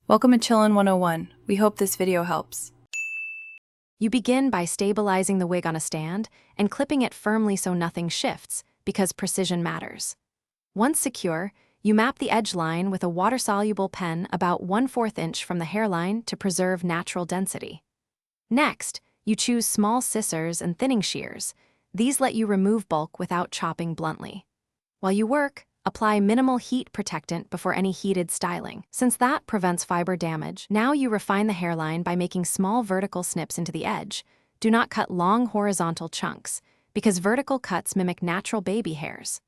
Welcome to Chillin' 101. We hope this video helps. You begin by stabilizing the wig on a stand and clipping it firmly so nothing shifts, because precision matters. Once secure, you map the edge line with a water-soluble pen about 1/4 inch from the hairline to preserve natural density. Next, you choose small scissors and thinning shears. These let you remove bulk without chopping bluntly. While you work, apply minimal heat protectant before any heated styling, since that prevents fiber damage. Now you refine the hairline by making small vertical snips into the edge. Do not cut long horizontal chunks, because vertical cuts mimic natural baby hairs.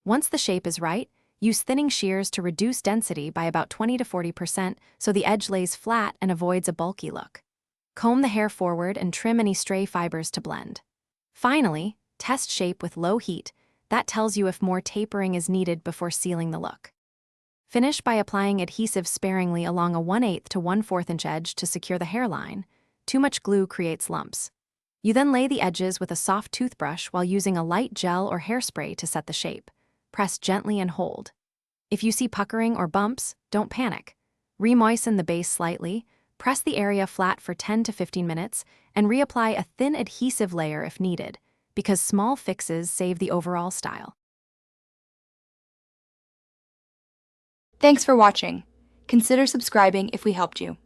Once the shape is right, use thinning shears to reduce density by about 20 to 40% so the edge lays flat and avoids a bulky look. Comb the hair forward and trim any stray fibers to blend. Finally, test shape with low heat. That tells you if more tapering is needed before sealing the look. Finish by applying adhesive sparingly along a 1/8 to 1/4 inch edge to secure the hairline. Too much glue creates lumps. You then lay the edges with a soft toothbrush while using a light gel or hairspray to set the shape. Press gently and hold. If you see puckering or bumps, don't panic. Re-moisten the base slightly, press the area flat for 10 to 15 minutes, and reapply a thin adhesive layer if needed, because small fixes save the overall style. Thanks for watching. Consider subscribing if we helped you.